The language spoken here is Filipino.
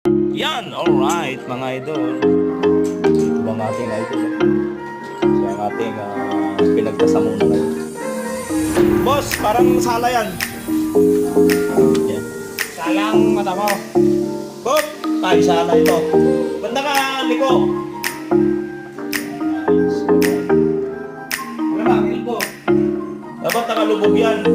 Yan, alright mga idol. Ito bang ating idol? So ang ating pinagkasamuna ngayon. Boss, parang sala yan. Yan. Salang matamaw. Kop! Ay, sala ito. Banda ka, liko. Ano ba, Liko? Dapat nakalubog yan.